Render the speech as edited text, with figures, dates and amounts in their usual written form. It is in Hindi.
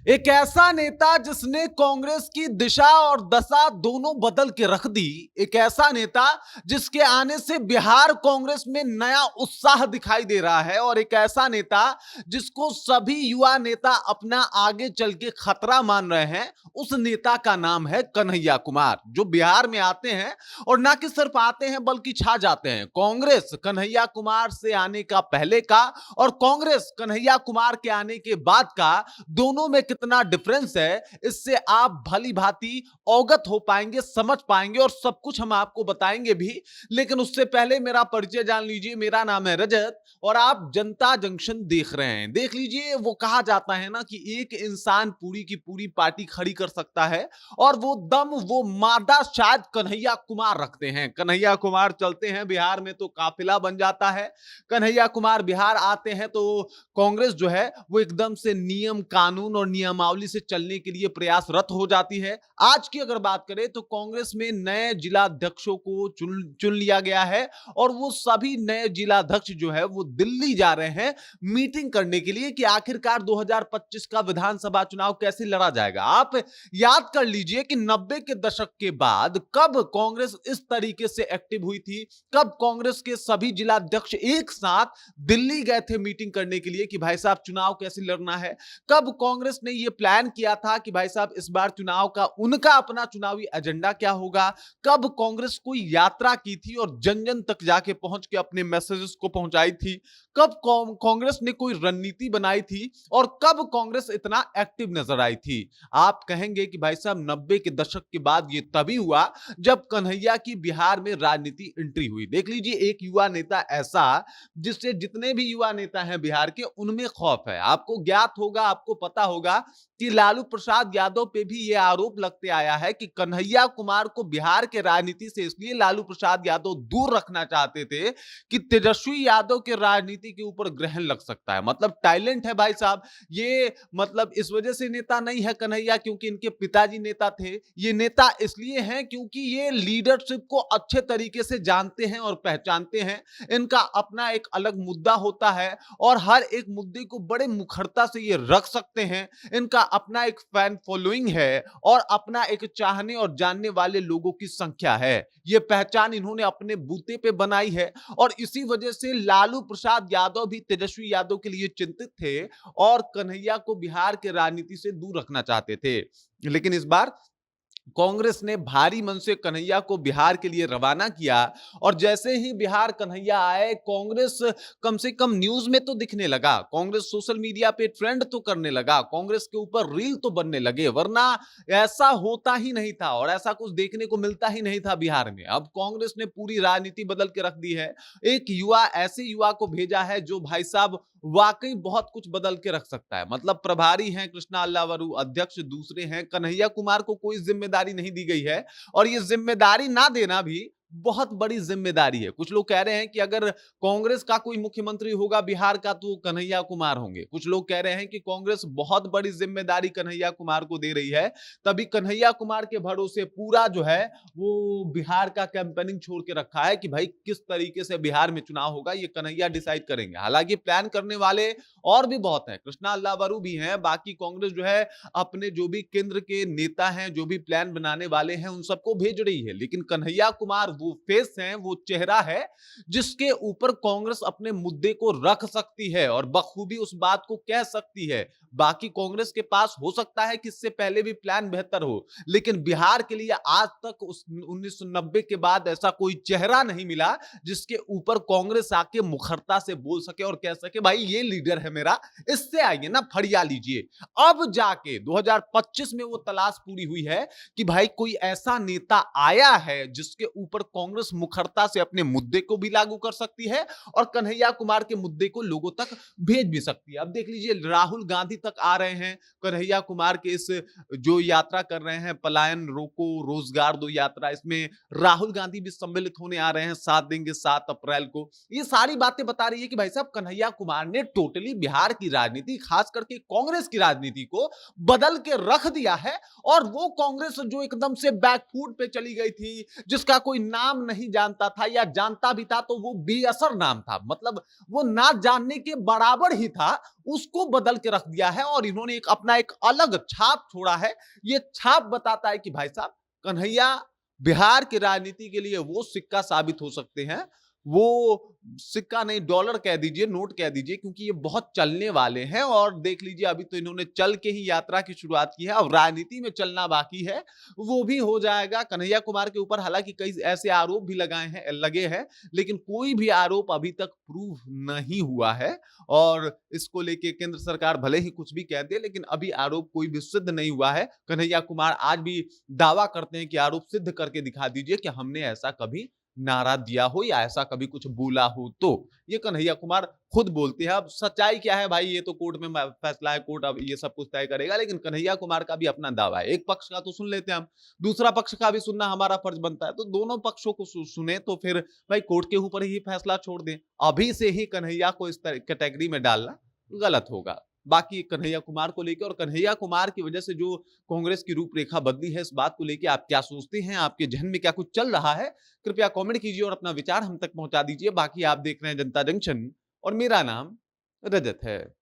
एक ऐसा नेता जिसने कांग्रेस की दिशा और दशा दोनों बदल के रख दी। एक ऐसा नेता जिसके आने से बिहार कांग्रेस में नया उत्साह दिखाई दे रहा है और एक ऐसा नेता जिसको सभी युवा नेता अपना आगे चल के खतरा मान रहे हैं। उस नेता का नाम है कन्हैया कुमार, जो बिहार में आते हैं और ना कि सिर्फ आते हैं बल्कि छा जाते हैं। कांग्रेस कन्हैया कुमार से आने का पहले का और कांग्रेस कन्हैया कुमार के आने के बाद का, दोनों में कितना डिफरेंस है, इससे आप भली भांति अवगत हो पाएंगे, समझ पाएंगे और सब कुछ हम आपको बताएंगे भी। लेकिन उससे पहले मेरा परिचय जान लीजिए। मेरा नाम है रजत और आप जनता जंक्शन देख रहे हैं। देख लीजिए, वो कहा जाता है ना कि एक इंसान पूरी की पूरी पार्टी खड़ी कर सकता है और वो दम, वो मादा शायद कन्हैया कुमार रखते हैं। कन्हैया कुमार चलते हैं बिहार में तो काफिला बन जाता है। कन्हैया कुमार बिहार आते हैं तो कांग्रेस जो है वो एकदम से नियम कानून और नियमावली से चलने के लिए प्रयासरत हो जाती है। आज की अगर बात करें तो कांग्रेस में नए जिलाध्यक्षों को चुन लिया गया है और वो सभी नए जिलाध्यक्ष जो है वो दिल्ली जा रहे हैं मीटिंग करने के लिए कि आखिरकार 2025 का विधानसभा चुनाव कैसे लड़ा जाएगा। आप याद कर लीजिए कि 90 के दशक के बाद कब कांग्रेस इस तरीके से एक्टिव हुई थी, कब कांग्रेस के सभी जिलाध्यक्ष एक साथ दिल्ली गए थे मीटिंग करने के लिए कि भाई साहब चुनाव कैसे लड़ना है। कब कांग्रेस ने यह प्लान किया था कि भाई साहब इस बार चुनाव का उनका अपना चुनावी एजेंडा क्या होगा। कब कांग्रेस कोई यात्रा की थी और जन जन तक जाके पहुंच के अपने मैसेजेस को पहुंचाई थी। कब कांग्रेस ने कोई रणनीति बनाई थी और कब कांग्रेस इतना एक्टिव नजर आई थी। आप कहेंगे कि भाई साहब 90 के दशक के बाद ये तभी हुआ जब कन्हैया की बिहार में राजनीति एंट्री हुई। देख लीजिए, एक युवा नेता ऐसा जिससे जितने भी युवा नेता हैं बिहार के, उनमें खौफ है। आपको ज्ञात होगा, आपको पता होगा कि लालू प्रसाद यादव पे भी यह आरोप लगते आया है कि कन्हैया कुमार को बिहार के राजनीति से इसलिए लालू प्रसाद यादव दूर रखना चाहते थे कि तेजस्वी यादव के राजनीति के ऊपर ग्रहण लग सकता है। मतलब टैलेंट है भाई साहब ये, मतलब इस वजह से नेता नहीं है कन्हैया क्योंकि इनके पिताजी नेता थे। ये नेता इसलिए हैं क्योंकि ये लीडरशिप को अच्छे तरीके से जानते हैं और पहचानते हैं। इनका अपना एक अलग मुद्दा होता है और हर एक मुद्दे को बड़े मुखरता से ये रख सकते हैं। इनका अपना एक फैन फॉलोइंग है और अपना एक चाहने और जानने वाले लोगों की संख्या है। ये पहचान इन्होंने अपने बूते पे बनाई है और इसी वजह से लालू प्रसाद यादव भी तेजस्वी यादव के लिए चिंतित थे और कन्हैया को बिहार के राजनीति से दूर रखना चाहते थे। लेकिन इस बार कांग्रेस ने भारी मन से कन्हैया को बिहार के लिए रवाना किया और जैसे ही बिहार कन्हैया आए, कांग्रेस कम से कम न्यूज में तो दिखने लगा, कांग्रेस सोशल मीडिया पे ट्रेंड तो करने लगा, कांग्रेस के ऊपर रील तो बनने लगे। वरना ऐसा होता ही नहीं था और ऐसा कुछ देखने को मिलता ही नहीं था बिहार में। अब कांग्रेस ने पूरी राजनीति बदल के रख दी है। एक युवा, ऐसे युवा को भेजा है जो भाई साहब वाकई बहुत कुछ बदल के रख सकता है। मतलब प्रभारी हैं कृष्णा अल्लावरू, अध्यक्ष दूसरे हैं। कन्हैया कुमार को कोई जिम्मेदारी नहीं दी गई है और ये जिम्मेदारी ना देना भी बहुत बड़ी जिम्मेदारी है। कुछ लोग कह रहे हैं कि अगर कांग्रेस का कोई मुख्यमंत्री होगा बिहार का तो कन्हैया कुमार होंगे। कुछ लोग कह रहे हैं कि कांग्रेस बहुत बड़ी जिम्मेदारी कन्हैया कुमार को दे रही है, तभी कन्हैया कुमार के भरोसे पूरा जो है वो बिहार का कैंपेनिंग छोड़ के रखा है कि भाई किस तरीके से बिहार में चुनाव होगा ये कन्हैया डिसाइड करेंगे। हालांकि प्लान करने वाले और भी बहुत हैं, कृष्णा अल्लावरू भी हैं। बाकी कांग्रेस जो है अपने जो भी केंद्र के नेता हैं, जो भी प्लान बनाने वाले हैं, उन सबको भेज रही है। लेकिन कन्हैया कुमार वो फेस है, वो चेहरा है जिसके ऊपर कांग्रेस अपने मुद्दे को रख सकती है और बखूबी उस बात को कह सकती है। बाकी कांग्रेस के पास हो सकता है कि इससे पहले भी प्लान बेहतर हो, लेकिन बिहार के लिए आज तक उस 1990 के बाद ऐसा कोई चेहरा नहीं मिला जिसके ऊपर कांग्रेस आके मुखरता से बोल सके और कह सके भाई ये लीडर है मेरा, इससे आइए ना फड़िया लीजिए। अब जाके 2025 में वो तलाश पूरी हुई है कि भाई कोई ऐसा नेता आया है जिसके ऊपर कांग्रेस मुखरता से अपने मुद्दे को भी लागू कर सकती है और कन्हैया कुमार के मुद्दे को लोगों तक भेज भी सकती है। अब देख लीजिए, राहुल गांधी तक आ रहे हैं कन्हैया कुमार के इस जो यात्रा कर रहे हैं, पलायन रोको रोजगार दो यात्रा, इसमें राहुल गांधी भी सम्मिलित होने आ रहे हैं। साथ देंगे 7 अप्रैल को। ये सारी बातें बता रही है कि भाई साहब कन्हैया कुमार ने टोटली बिहार की राजनीति, खास करके कांग्रेस की राजनीति को बदल के रख दिया है और वो कांग्रेस जो एकदम से बैकफुट पे चली गई थी, जिसका कोई नाम नहीं जानता था या जानता भी था तो वो बेअसर नाम था, मतलब वो ना जानने के बराबर ही था, उसको बदल के रख दिया है और इन्होंने एक अपना एक अलग छाप छोड़ा है। ये छाप बताता है कि भाई साहब कन्हैया बिहार की राजनीति के लिए वो सिक्का साबित हो सकते हैं, वो सिक्का नहीं डॉलर कह दीजिए, नोट कह दीजिए, क्योंकि ये बहुत चलने वाले हैं और देख लीजिए अभी तो इन्होंने चल के ही यात्रा की शुरुआत की है, अब राजनीति में चलना बाकी है, वो भी हो जाएगा। कन्हैया कुमार के ऊपर हालांकि कई ऐसे आरोप भी लगे हैं, लेकिन कोई भी आरोप अभी तक प्रूव नहीं हुआ है और इसको लेके केंद्र सरकार भले ही कुछ भी कह दे, लेकिन अभी आरोप कोई भी सिद्ध नहीं हुआ है। कन्हैया कुमार आज भी दावा करते हैं कि आरोप सिद्ध करके दिखा दीजिए कि हमने ऐसा कभी नारा दिया हो या ऐसा कभी कुछ बोला हो। तो ये कन्हैया कुमार खुद बोलते हैं। अब सच्चाई क्या है भाई, ये तो कोर्ट में फैसला है, कोर्ट अब ये सब कुछ तय करेगा, लेकिन कन्हैया कुमार का भी अपना दावा है। एक पक्ष का तो सुन लेते हैं हम, दूसरा पक्ष का भी सुनना हमारा फर्ज बनता है, तो दोनों पक्षों को सुने तो फिर भाई कोर्ट के ऊपर ही फैसला छोड़ दें। अभी से ही कन्हैया को इस कैटेगरी में डालना गलत होगा। बाकी कन्हैया कुमार को लेकर और कन्हैया कुमार की वजह से जो कांग्रेस की रूपरेखा बदली है, इस बात को लेकर आप क्या सोचते हैं, आपके जहन में क्या कुछ चल रहा है, कृपया कमेंट कीजिए और अपना विचार हम तक पहुंचा दीजिए। बाकी आप देख रहे हैं जनता जंक्शन और मेरा नाम रजत है।